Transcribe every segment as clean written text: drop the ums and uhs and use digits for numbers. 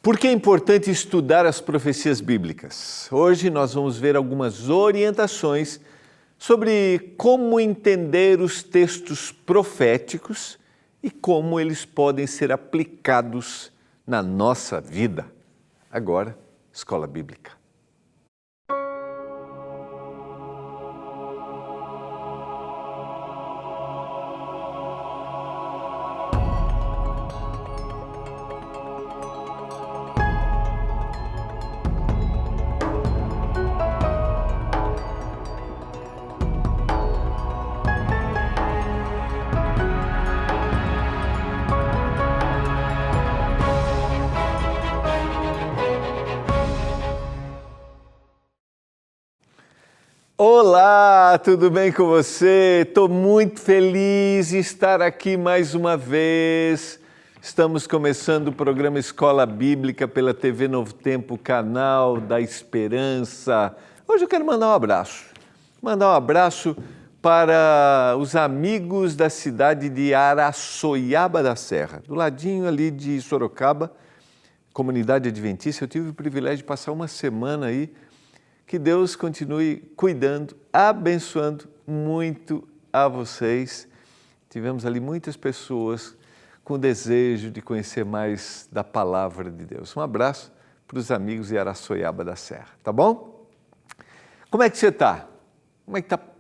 Por que é importante estudar as profecias bíblicas? Hoje nós vamos ver algumas orientações sobre como entender os textos proféticos e como eles podem ser aplicados na nossa vida. Agora, Escola Bíblica. Olá, tudo bem com você? Estou muito feliz em estar aqui mais uma vez. Estamos começando o programa Escola Bíblica pela TV Novo Tempo, canal da Esperança. Hoje eu quero mandar um abraço. Para os amigos da cidade de Araçoiaba da Serra, do ladinho ali de Sorocaba, comunidade adventista. Eu tive o privilégio de passar uma semana aí. Que Deus continue cuidando, abençoando muito a vocês. Tivemos ali muitas pessoas com desejo de conhecer mais da palavra de Deus. Um abraço para os amigos de Araçoiaba da Serra, tá bom? Como é que você está?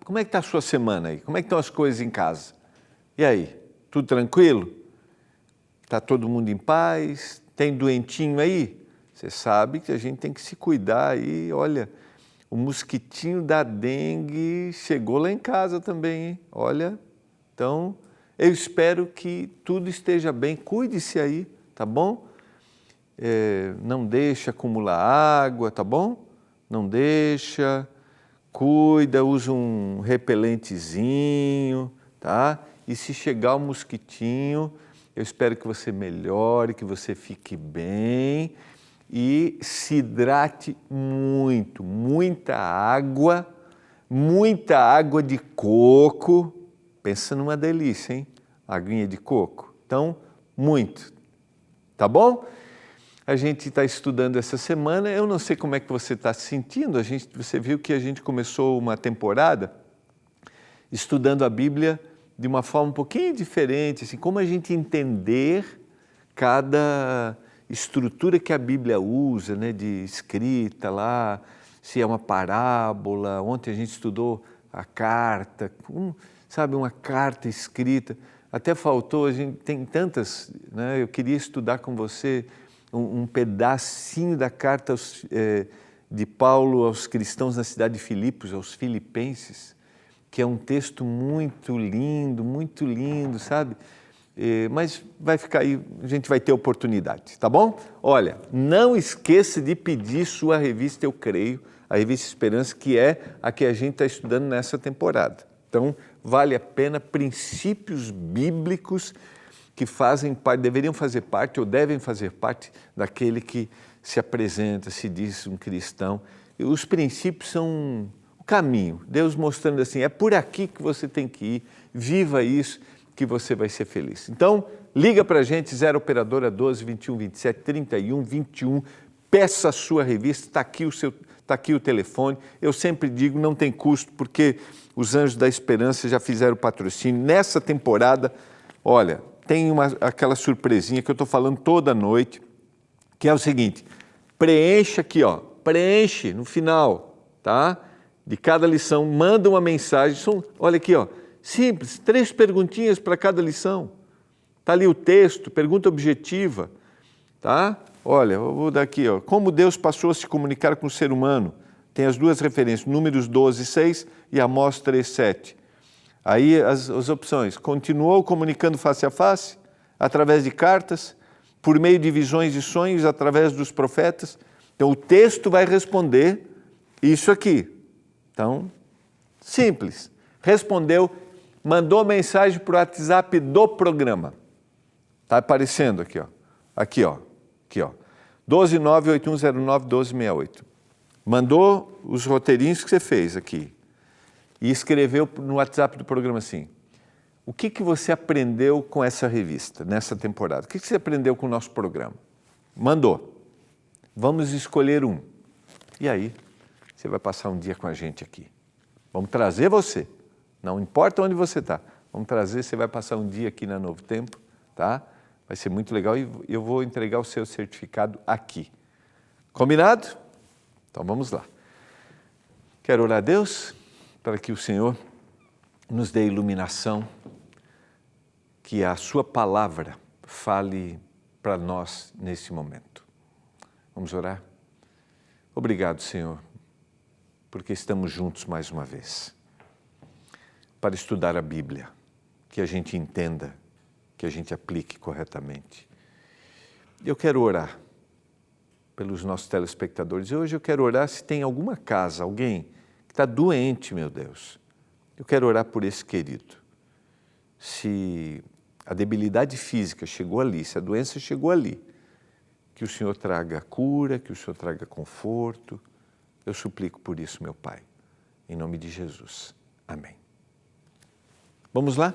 Como é que tá a sua semana aí? Como é que estão as coisas em casa? E aí, tudo tranquilo? Está todo mundo em paz? Tem doentinho aí? Você sabe que a gente tem que se cuidar aí, olha... O mosquitinho da dengue chegou lá em casa também, hein? Olha, então eu espero que tudo esteja bem, cuide-se aí, tá bom? Não deixa acumular água, tá bom? Não deixa, cuida, usa um repelentezinho, tá? E se chegar o mosquitinho, eu espero que você melhore, que você fique bem. E se hidrate muito, muita água de coco. Pensa numa delícia, hein? Aguinha de coco. Então, muito. Tá bom? A gente está estudando essa semana. Eu não sei como é que você está se sentindo. Você viu que a gente começou uma temporada estudando a Bíblia de uma forma um pouquinho diferente, assim, como a gente entender cada estrutura que a Bíblia usa, né, de escrita lá, se é uma parábola. Ontem a gente estudou a carta, uma carta escrita. Até faltou, a gente tem tantas, né, eu queria estudar com você um pedacinho da carta de Paulo aos cristãos na cidade de Filipos, aos filipenses, que é um texto muito lindo, sabe? Mas vai ficar aí, a gente vai ter oportunidade, tá bom? Olha, não esqueça de pedir sua revista Eu Creio, a revista Esperança, que é a que a gente está estudando nessa temporada. Então, vale a pena, princípios bíblicos que deveriam fazer parte ou devem fazer parte daquele que se apresenta, se diz um cristão. E os princípios são o caminho, Deus mostrando assim, é por aqui que você tem que ir, viva isso, que você vai ser feliz. Então, liga para a gente, 0 Operadora 12 21 27 31 21, peça a sua revista, está aqui o telefone. Eu sempre digo, não tem custo, porque os Anjos da Esperança já fizeram patrocínio. Nessa temporada, olha, tem aquela surpresinha que eu estou falando toda noite, que é o seguinte, preencha aqui, preenche no final, tá? De cada lição, manda uma mensagem, olha aqui, simples, 3 perguntinhas para cada lição. Está ali o texto, pergunta objetiva, tá? Olha, eu vou dar aqui, como Deus passou a se comunicar com o ser humano. Tem as 2 referências, Números 12, 6 e Amós 3, 7. Aí as opções, continuou comunicando face a face, através de cartas, por meio de visões e sonhos, através dos profetas. Então o texto vai responder isso aqui. Então, simples. Respondeu, mandou mensagem para o WhatsApp do programa. Está aparecendo aqui, Aqui, 12981091268. Mandou os roteirinhos que você fez aqui. E escreveu no WhatsApp do programa assim, o que você aprendeu com essa revista, nessa temporada? O que você aprendeu com o nosso programa? Mandou. vamos escolher um. E aí, você vai passar um dia com a gente aqui. Vamos trazer você, não importa onde você está, vamos trazer, você vai passar um dia aqui na Novo Tempo, tá? Vai ser muito legal e eu vou entregar o seu certificado aqui. Combinado? Então vamos lá. Quero orar a Deus para que o Senhor nos dê iluminação, que a sua palavra fale para nós nesse momento. Vamos orar? Obrigado, Senhor, porque estamos juntos mais uma vez para estudar a Bíblia, que a gente entenda, que a gente aplique corretamente. Eu quero orar pelos nossos telespectadores. E hoje eu quero orar se tem alguma casa, alguém que está doente, meu Deus. Eu quero orar por esse querido. Se a debilidade física chegou ali, se a doença chegou ali, que o Senhor traga cura, que o Senhor traga conforto. Eu suplico por isso, meu Pai, em nome de Jesus. Amém. Vamos lá?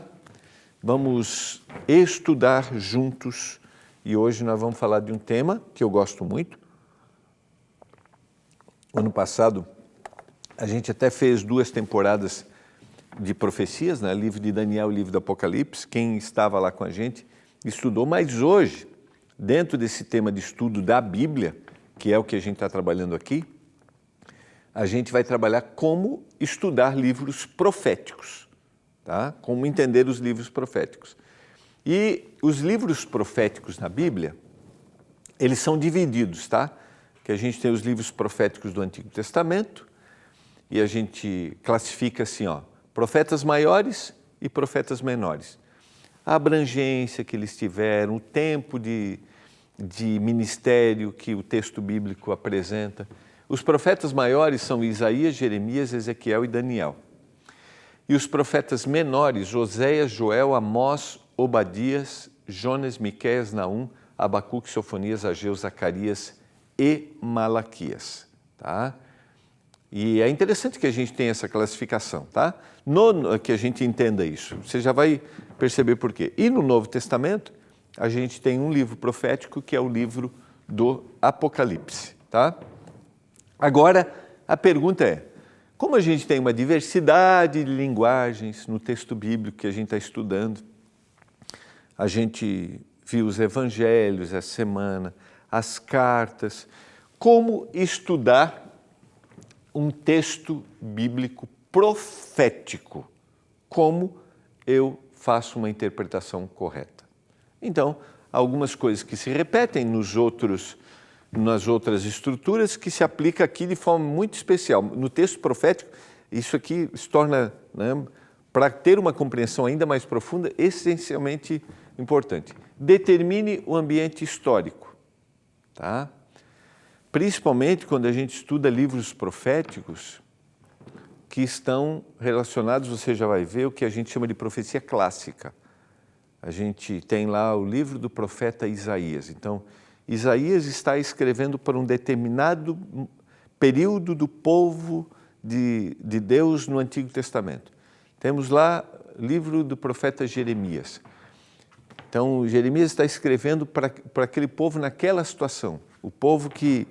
Vamos estudar juntos e hoje nós vamos falar de um tema que eu gosto muito. Ano passado, a gente até fez 2 temporadas de profecias, né? Livro de Daniel e livro do Apocalipse. Quem estava lá com a gente estudou, mas hoje, dentro desse tema de estudo da Bíblia, que é o que a gente está trabalhando aqui, a gente vai trabalhar como estudar livros proféticos, tá? Como entender os livros proféticos. E os livros proféticos na Bíblia, eles são divididos, tá? Que a gente tem os livros proféticos do Antigo Testamento e a gente classifica assim, ó, profetas maiores e profetas menores. A abrangência que eles tiveram, o tempo de ministério que o texto bíblico apresenta. Os profetas maiores são Isaías, Jeremias, Ezequiel e Daniel. E os profetas menores, Oséias, Joel, Amós, Obadias, Jonas, Miqueias, Naum, Abacuque, Sofonias, Ageu, Zacarias e Malaquias, tá? E é interessante que a gente tenha essa classificação, tá? Que a gente entenda isso. Você já vai perceber por quê. E no Novo Testamento, a gente tem um livro profético que é o livro do Apocalipse, tá? Agora, a pergunta é, como a gente tem uma diversidade de linguagens no texto bíblico que a gente está estudando, a gente viu os evangelhos essa semana, as cartas, como estudar um texto bíblico profético, como eu faço uma interpretação correta. Então, algumas coisas que se repetem nas outras estruturas que se aplica aqui de forma muito especial. No texto profético, isso aqui se torna, né, para ter uma compreensão ainda mais profunda, essencialmente importante. Determine o ambiente histórico, tá? Principalmente quando a gente estuda livros proféticos que estão relacionados, você já vai ver, o que a gente chama de profecia clássica. A gente tem lá o livro do profeta Isaías. Então, Isaías está escrevendo para um determinado período do povo de Deus no Antigo Testamento. Temos lá o livro do profeta Jeremias. Então, Jeremias está escrevendo para aquele povo naquela situação. O povo que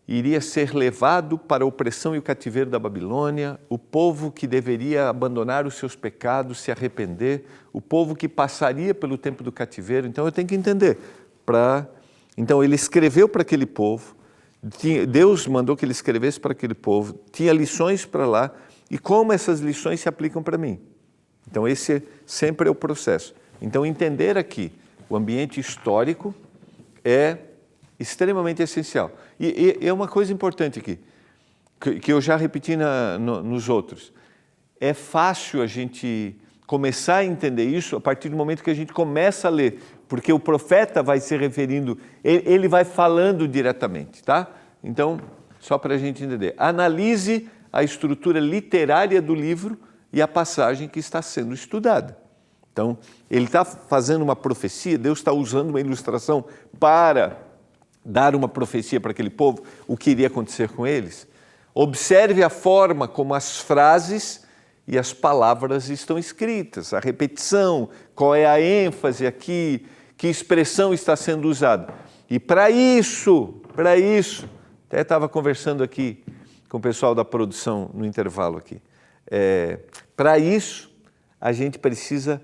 iria ser levado para a opressão e o cativeiro da Babilônia, o povo que deveria abandonar os seus pecados, se arrepender, o povo que passaria pelo tempo do cativeiro. Então, eu tenho que entender. Então, ele escreveu para aquele povo, Deus mandou que ele escrevesse para aquele povo, tinha lições para lá, e como essas lições se aplicam para mim. Então, esse sempre é o processo. Então, entender aqui o ambiente histórico é extremamente essencial. E é uma coisa importante aqui, que eu já repeti nos outros. É fácil a gente começar a entender isso a partir do momento que a gente começa a ler, porque o profeta vai se referindo, ele vai falando diretamente, tá? Então, só para a gente entender, analise a estrutura literária do livro e a passagem que está sendo estudada. Então, ele está fazendo uma profecia, Deus está usando uma ilustração para dar uma profecia para aquele povo, o que iria acontecer com eles. Observe a forma como as frases e as palavras estão escritas, a repetição, qual é a ênfase aqui, que expressão está sendo usada. E para isso, Para isso, até estava conversando aqui com o pessoal da produção no intervalo aqui. Para isso, a gente precisa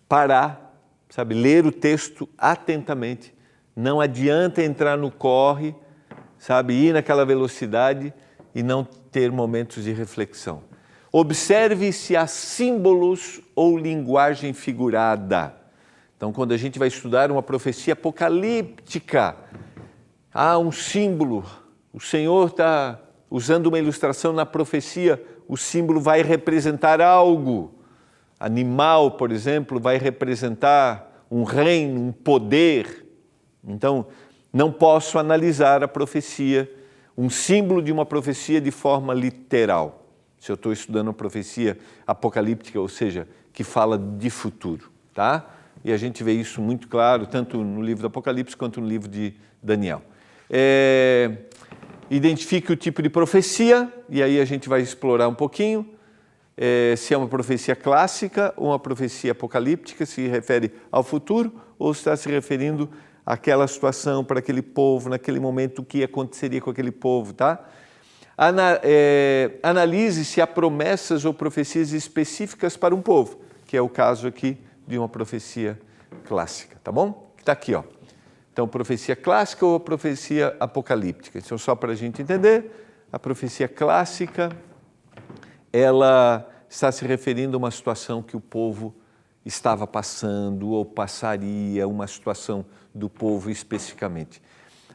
parar, sabe, ler o texto atentamente. Não adianta entrar no corre, sabe, ir naquela velocidade e não ter momentos de reflexão. Observe se há símbolos ou linguagem figurada. Então, quando a gente vai estudar uma profecia apocalíptica, há um símbolo, o Senhor está usando uma ilustração na profecia, o símbolo vai representar algo. Animal, por exemplo, vai representar um reino, um poder. Então, não posso analisar a profecia, um símbolo de uma profecia de forma literal. Se eu estou estudando uma profecia apocalíptica, ou seja, que fala de futuro, tá? E a gente vê isso muito claro, tanto no livro do Apocalipse quanto no livro de Daniel. Identifique o tipo de profecia, e aí a gente vai explorar um pouquinho, se é uma profecia clássica ou uma profecia apocalíptica, se refere ao futuro, ou está se referindo àquela situação para aquele povo, naquele momento, o que aconteceria com aquele povo, tá? Analise se há promessas ou profecias específicas para um povo, que é o caso aqui de uma profecia clássica, tá bom? Está aqui, ó. Então, profecia clássica ou profecia apocalíptica? Então, só para a gente entender, a profecia clássica, ela está se referindo a uma situação que o povo estava passando ou passaria, uma situação do povo especificamente.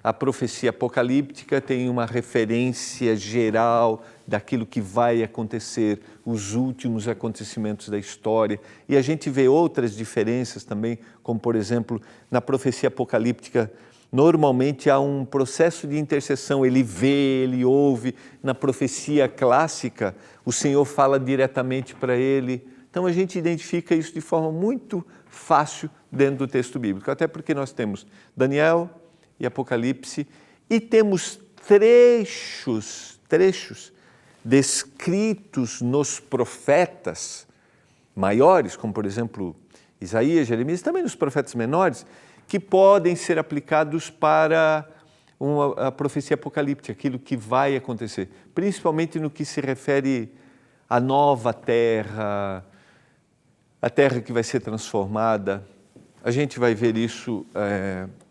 A profecia apocalíptica tem uma referência geral daquilo que vai acontecer, os últimos acontecimentos da história. E a gente vê outras diferenças também, como, por exemplo, na profecia apocalíptica, normalmente há um processo de intercessão, ele vê, ele ouve. Na profecia clássica, o Senhor fala diretamente para ele. Então, a gente identifica isso de forma muito fácil dentro do texto bíblico, até porque nós temos Daniel e Apocalipse, e temos trechos descritos nos profetas maiores, como por exemplo Isaías, Jeremias, também nos profetas menores, que podem ser aplicados para a profecia apocalíptica, aquilo que vai acontecer, principalmente no que se refere à nova terra, a terra que vai ser transformada. A gente vai ver isso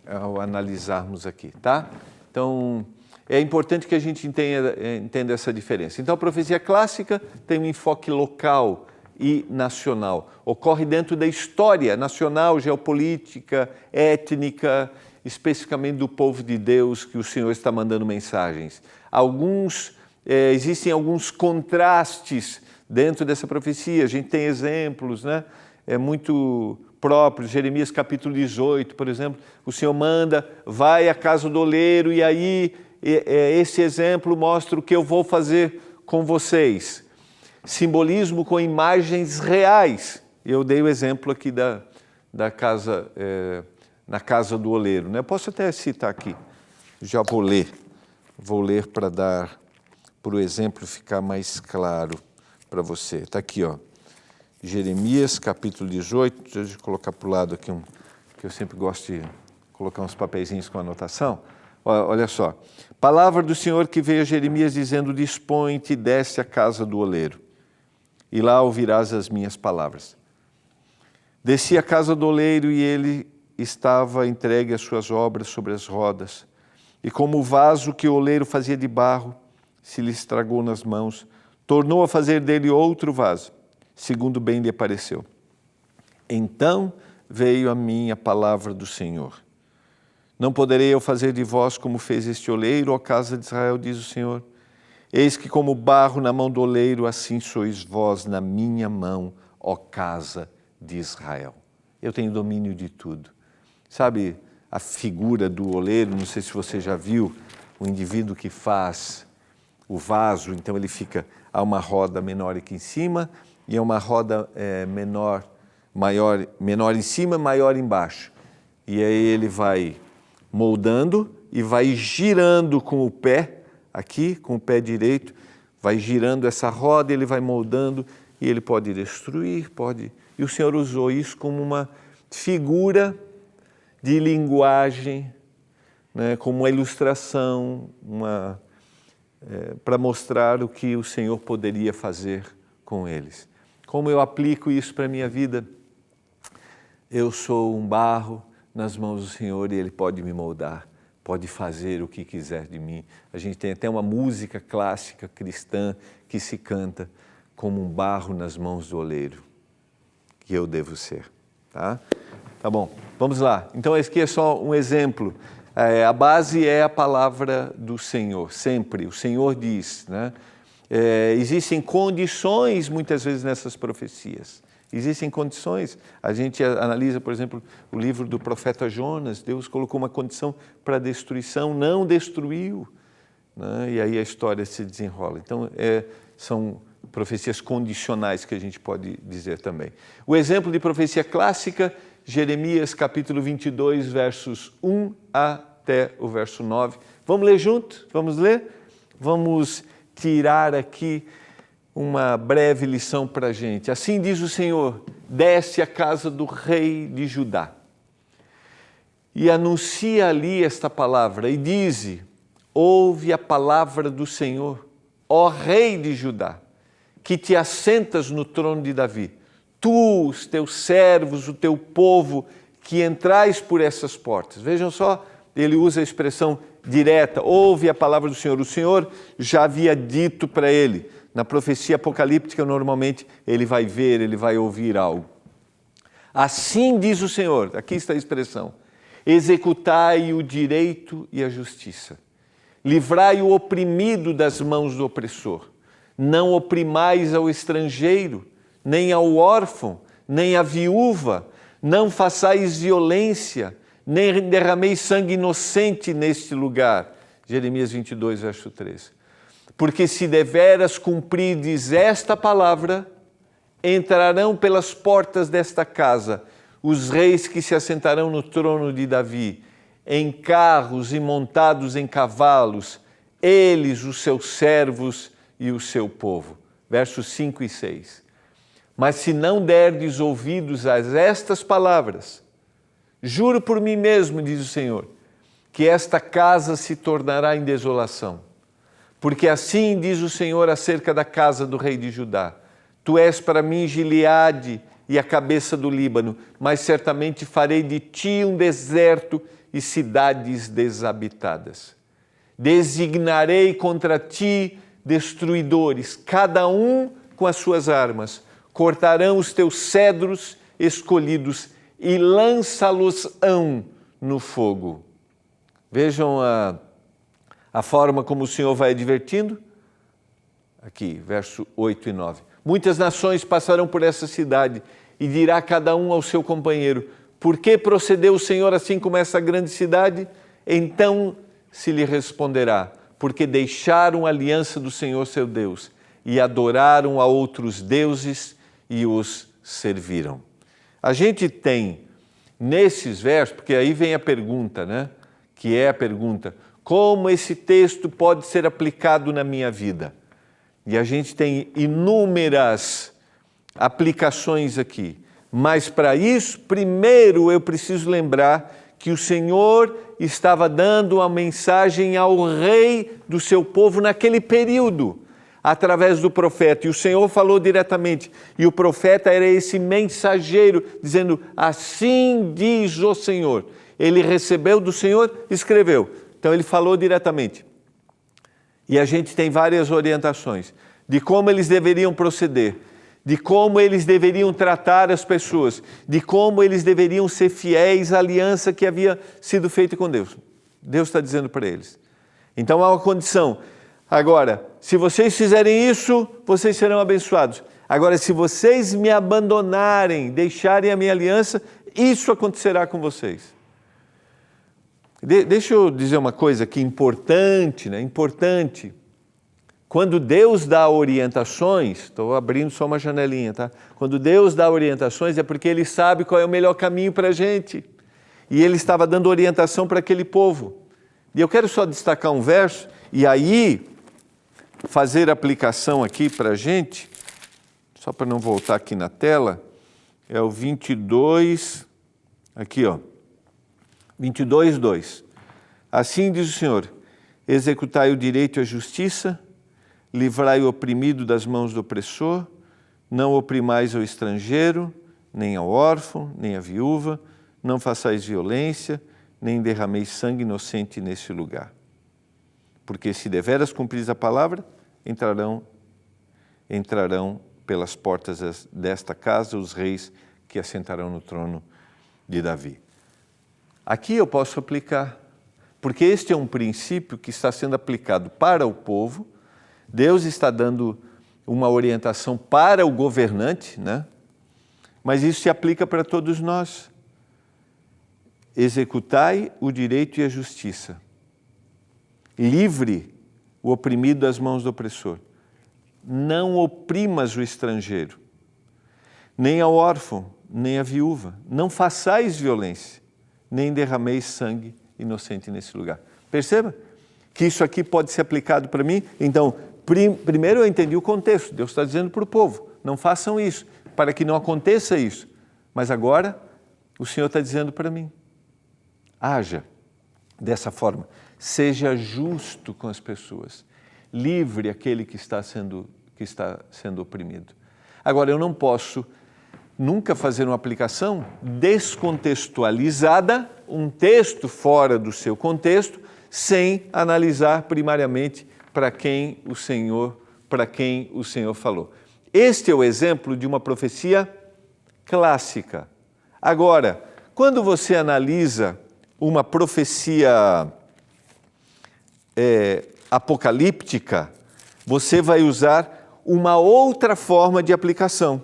ao analisarmos aqui, tá? Então, é importante que a gente entenda essa diferença. Então, a profecia clássica tem um enfoque local e nacional. Ocorre dentro da história nacional, geopolítica, étnica, especificamente do povo de Deus que o Senhor está mandando mensagens. Existem alguns contrastes dentro dessa profecia. A gente tem exemplos, né? Muito próprios. Jeremias capítulo 18, por exemplo, o Senhor manda, vai à casa do oleiro e aí esse exemplo mostra o que eu vou fazer com vocês. Simbolismo com imagens reais. Eu dei o exemplo aqui da casa, na casa do oleiro, né? Eu posso até citar aqui, já vou ler para o exemplo ficar mais claro para você. Está aqui, ó. Jeremias, capítulo 18, deixa eu colocar para o lado aqui, que eu sempre gosto de colocar uns papeizinhos com anotação. Olha só, palavra do Senhor que veio a Jeremias dizendo, dispõe-te e desce à casa do oleiro, e lá ouvirás as minhas palavras. Desci à casa do oleiro e ele estava entregue às suas obras sobre as rodas, e como o vaso que o oleiro fazia de barro se lhe estragou nas mãos, tornou a fazer dele outro vaso, segundo bem lhe pareceu. Então veio a mim a palavra do Senhor. Não poderei eu fazer de vós como fez este oleiro, ó casa de Israel, diz o Senhor. Eis que como barro na mão do oleiro, assim sois vós na minha mão, ó casa de Israel. Eu tenho domínio de tudo. Sabe a figura do oleiro, não sei se você já viu, o indivíduo que faz o vaso, então ele fica a uma roda menor aqui em cima, e é uma roda menor em cima, maior embaixo. E aí ele vai moldando e vai girando com o pé, aqui, com o pé direito, vai girando essa roda, ele vai moldando, e ele pode destruir, pode... E o Senhor usou isso como uma figura de linguagem né, como uma ilustração, para mostrar o que o Senhor poderia fazer com eles. Como eu aplico isso para a minha vida? Eu sou um barro nas mãos do Senhor e Ele pode me moldar, pode fazer o que quiser de mim. A gente tem até uma música clássica cristã que se canta como um barro nas mãos do oleiro, que eu devo ser. Tá bom, vamos lá. Então esse aqui é só um exemplo. A base é a palavra do Senhor, sempre. O Senhor diz, né? Existem condições muitas vezes nessas profecias. Existem condições. A gente analisa, por exemplo, o livro do profeta Jonas. Deus colocou uma condição para a destruição, não destruiu, né? E aí a história se desenrola. Então, são profecias condicionais que a gente pode dizer também. O exemplo de profecia clássica, Jeremias capítulo 22, versos 1 até o verso 9. Vamos ler junto? Vamos ler? Vamos tirar aqui uma breve lição para a gente. Assim diz o Senhor: desce à casa do rei de Judá e anuncia ali esta palavra e dize: ouve a palavra do Senhor, ó rei de Judá, que te assentas no trono de Davi, tu, os teus servos, o teu povo, que entrais por essas portas. Vejam só, ele usa a expressão direta, ouve a palavra do Senhor. O Senhor já havia dito para ele. Na profecia apocalíptica, normalmente, ele vai ver, ele vai ouvir algo. Assim diz o Senhor, aqui está a expressão: executai o direito e a justiça. Livrai o oprimido das mãos do opressor. Não oprimais ao estrangeiro, nem ao órfão, nem à viúva. Não façais violência, nem derrameis sangue inocente neste lugar. Jeremias 22, verso 13. Porque se deveras cumprides esta palavra, entrarão pelas portas desta casa os reis que se assentarão no trono de Davi, em carros e montados em cavalos, eles, os seus servos e o seu povo. Versos 5 e 6. Mas se não derdes ouvidos a estas palavras, juro por mim mesmo, diz o Senhor, que esta casa se tornará em desolação. Porque assim diz o Senhor acerca da casa do rei de Judá: tu és para mim Gileade e a cabeça do Líbano, mas certamente farei de ti um deserto e cidades desabitadas. Designarei contra ti destruidores, cada um com as suas armas. Cortarão os teus cedros escolhidos e lança-los-ão no fogo. Vejam a forma como o Senhor vai advertindo. Aqui, verso 8 e 9. Muitas nações passarão por essa cidade e dirá cada um ao seu companheiro: por que procedeu o Senhor assim como essa grande cidade? Então se lhe responderá: porque deixaram a aliança do Senhor seu Deus e adoraram a outros deuses e os serviram. A gente tem nesses versos, porque aí vem a pergunta, né? Que é a pergunta: como esse texto pode ser aplicado na minha vida? E a gente tem inúmeras aplicações aqui. Mas para isso, primeiro eu preciso lembrar que o Senhor estava dando uma mensagem ao rei do seu povo naquele período, através do profeta. E o Senhor falou diretamente. E o profeta era esse mensageiro, dizendo: assim diz o Senhor. Ele recebeu do Senhor, escreveu. Então ele falou diretamente. E a gente tem várias orientações de como eles deveriam proceder, de como eles deveriam tratar as pessoas, de como eles deveriam ser fiéis à aliança que havia sido feita com Deus. Deus está dizendo para eles. Então há uma condição. Agora, se vocês fizerem isso, vocês serão abençoados. Agora, se vocês me abandonarem, deixarem a minha aliança, isso acontecerá com vocês. Deixa eu dizer uma coisa aqui importante, né? Importante. Quando Deus dá orientações, estou abrindo só uma janelinha, tá? Quando Deus dá orientações é porque Ele sabe qual é o melhor caminho para a gente. E Ele estava dando orientação para aquele povo. E eu quero só destacar um verso e aí fazer aplicação aqui para a gente, só para não voltar aqui na tela, é o 22, aqui ó. 22:2. Assim diz o Senhor: executai o direito e a justiça, livrai o oprimido das mãos do opressor, não oprimais ao estrangeiro, nem ao órfão, nem à viúva, não façais violência, nem derrameis sangue inocente nesse lugar. Porque se deveras cumpris a palavra, entrarão pelas portas desta casa os reis que assentarão no trono de Davi. Aqui eu posso aplicar, porque este é um princípio que está sendo aplicado para o povo. Deus está dando uma orientação para o governante, né? Mas isso se aplica para todos nós. Executai o direito e a justiça. Livre o oprimido das mãos do opressor. Não oprimas o estrangeiro, nem ao órfão, nem à viúva. Não façais violência, nem derrameis sangue inocente nesse lugar. Perceba que isso aqui pode ser aplicado para mim. Então, primeiro eu entendi o contexto. Deus está dizendo para o povo, não façam isso, para que não aconteça isso. Mas agora, o Senhor está dizendo para mim, haja dessa forma. Seja justo com as pessoas. Livre aquele que está sendo oprimido. Agora, eu não posso nunca fazer uma aplicação descontextualizada, um texto fora do seu contexto, sem analisar primariamente para quem o Senhor falou. Este é o exemplo de uma profecia clássica. Agora, quando você analisa uma profecia apocalíptica, você vai usar uma outra forma de aplicação.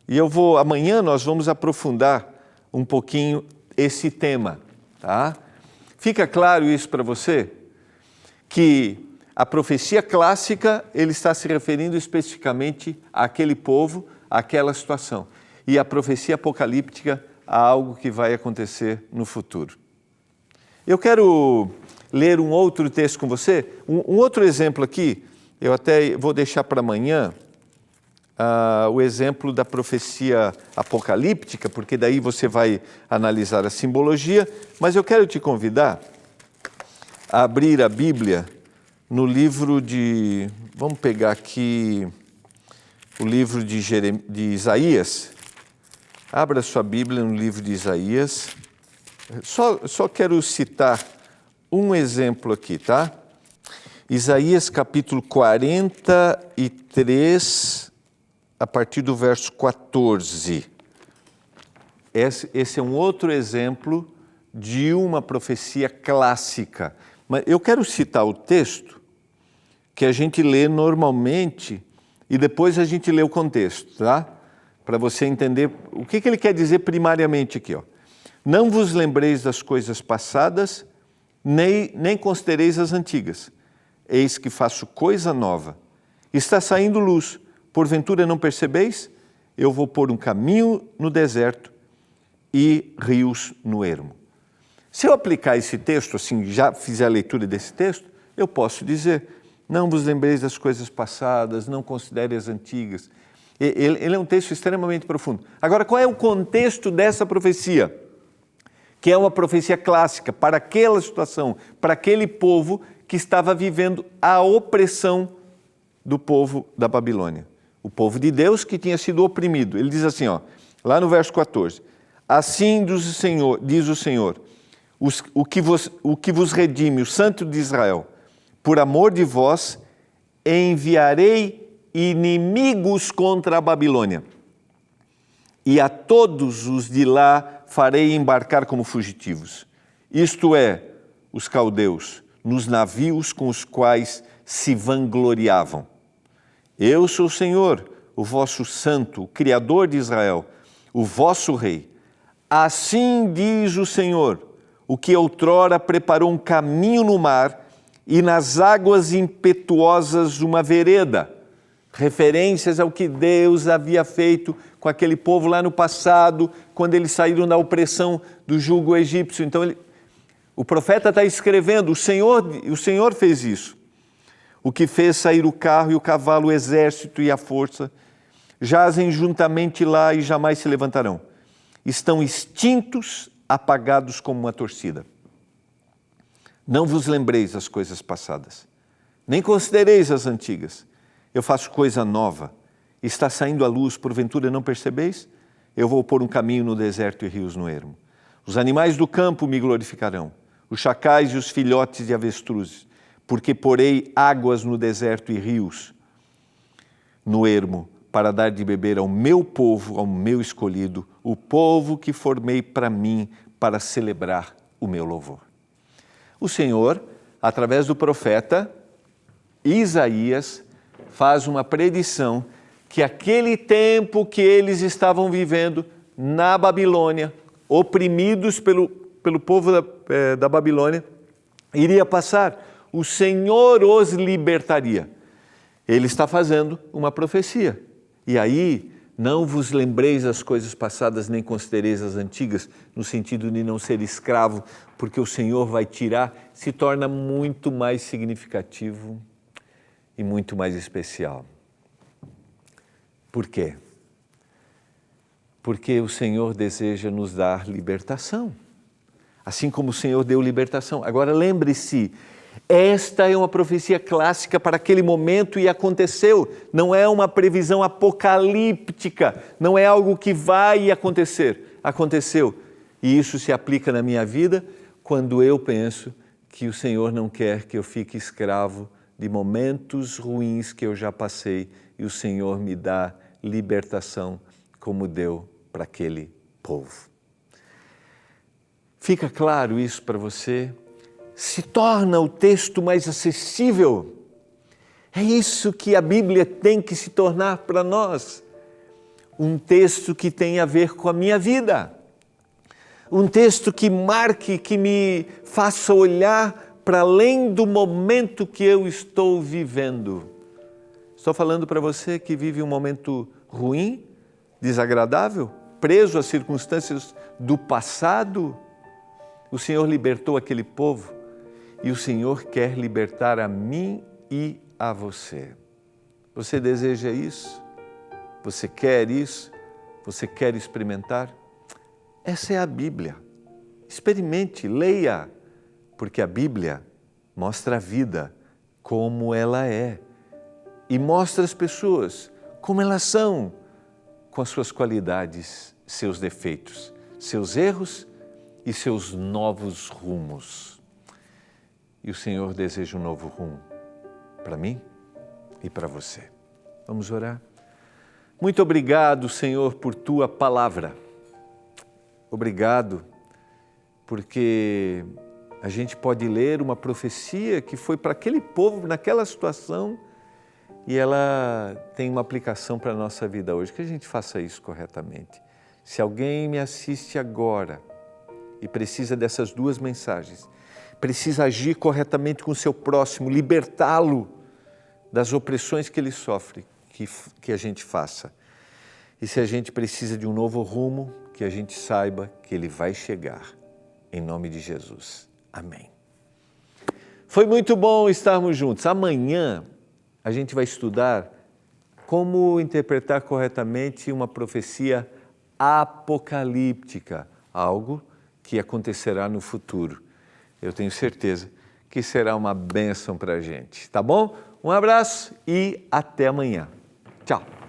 E amanhã nós vamos aprofundar um pouquinho esse tema, tá? Fica claro isso para você? Que a profecia clássica, ele está se referindo especificamente àquele povo, àquela situação. E a profecia apocalíptica a algo que vai acontecer no futuro. Eu quero ler um outro texto com você, um outro exemplo aqui. Eu até vou deixar para amanhã o exemplo da profecia apocalíptica, porque daí você vai analisar a simbologia, mas eu quero te convidar a abrir a Bíblia no livro de... Vamos pegar aqui o livro de Isaías. Abra sua Bíblia no livro de Isaías. Só quero citar um exemplo aqui, tá? Isaías capítulo 43, a partir do verso 14. Esse é um outro exemplo de uma profecia clássica. Mas eu quero citar o texto que a gente lê normalmente e depois a gente lê o contexto, tá? Para você entender o que ele quer dizer primariamente aqui, ó. Não vos lembreis das coisas passadas, nem considereis as antigas. Eis que faço coisa nova. Está saindo luz. Porventura não percebeis? Eu vou pôr um caminho no deserto e rios no ermo. Se eu aplicar esse texto, assim, já fizer a leitura desse texto, eu posso dizer, não vos lembreis das coisas passadas, não considere as antigas. Ele é um texto extremamente profundo. Agora, qual é o contexto dessa profecia? Que é uma profecia clássica para aquela situação, para aquele povo que estava vivendo a opressão do povo da Babilônia. O povo de Deus que tinha sido oprimido. Ele diz assim, ó, lá no verso 14, assim diz o Senhor, o que vos redime, o Santo de Israel, por amor de vós, enviarei inimigos contra a Babilônia, e a todos os de lá farei embarcar como fugitivos, isto é, os caldeus, nos navios com os quais se vangloriavam. Eu sou o Senhor, o vosso santo, o Criador de Israel, o vosso rei. Assim diz o Senhor, o que outrora preparou um caminho no mar e nas águas impetuosas uma vereda. Referências ao que Deus havia feito com aquele povo lá no passado, quando eles saíram da opressão do jugo egípcio. Então, o profeta está escrevendo, o Senhor fez isso. O que fez sair o carro e o cavalo, o exército e a força, jazem juntamente lá e jamais se levantarão. Estão extintos, apagados como uma torcida. Não vos lembreis das coisas passadas, nem considereis as antigas. Eu faço coisa nova. Está saindo a luz, porventura não percebeis? Eu vou pôr um caminho no deserto e rios no ermo. Os animais do campo me glorificarão, os chacais e os filhotes de avestruzes, porque porei águas no deserto e rios no ermo, para dar de beber ao meu povo, ao meu escolhido, o povo que formei para mim, para celebrar o meu louvor. O Senhor, através do profeta Isaías, faz uma predição que aquele tempo que eles estavam vivendo na Babilônia, oprimidos pelo povo da Babilônia, iria passar. O Senhor os libertaria. Ele está fazendo uma profecia. E aí, não vos lembreis das coisas passadas, nem considereis as antigas, no sentido de não ser escravo, porque o Senhor vai tirar, se torna muito mais significativo e muito mais especial. Por quê? Porque o Senhor deseja nos dar libertação, assim como o Senhor deu libertação. Agora lembre-se, esta é uma profecia clássica para aquele momento e aconteceu. Não é uma previsão apocalíptica, não é algo que vai acontecer. Aconteceu. E isso se aplica na minha vida quando eu penso que o Senhor não quer que eu fique escravo de momentos ruins que eu já passei e o Senhor me dá libertação como deu para aquele povo. Fica claro isso para você? Se torna o texto mais acessível. É isso que a Bíblia tem que se tornar para nós. Um texto que tem a ver com a minha vida. Um texto que marque, que me faça olhar para além do momento que eu estou vivendo. Estou falando para você que vive um momento ruim, desagradável, preso às circunstâncias do passado. O Senhor libertou aquele povo e o Senhor quer libertar a mim e a você. Você deseja isso? Você quer isso? Você quer experimentar? Essa é a Bíblia. Experimente, leia, porque a Bíblia mostra a vida como ela é e mostra as pessoas como elas são, com as suas qualidades, seus defeitos, seus erros e seus novos rumos. E o Senhor deseja um novo rumo para mim e para você. Vamos orar? Muito obrigado, Senhor, por Tua palavra. Obrigado, porque a gente pode ler uma profecia que foi para aquele povo, naquela situação, e ela tem uma aplicação para a nossa vida hoje. Que a gente faça isso corretamente. Se alguém me assiste agora e precisa dessas duas mensagens, precisa agir corretamente com o seu próximo, libertá-lo das opressões que ele sofre, que a gente faça. E se a gente precisa de um novo rumo, que a gente saiba que ele vai chegar. Em nome de Jesus. Amém. Foi muito bom estarmos juntos. Amanhã a gente vai estudar como interpretar corretamente uma profecia apocalíptica, algo que acontecerá no futuro. Eu tenho certeza que será uma bênção para a gente, tá bom? Um abraço e até amanhã. Tchau!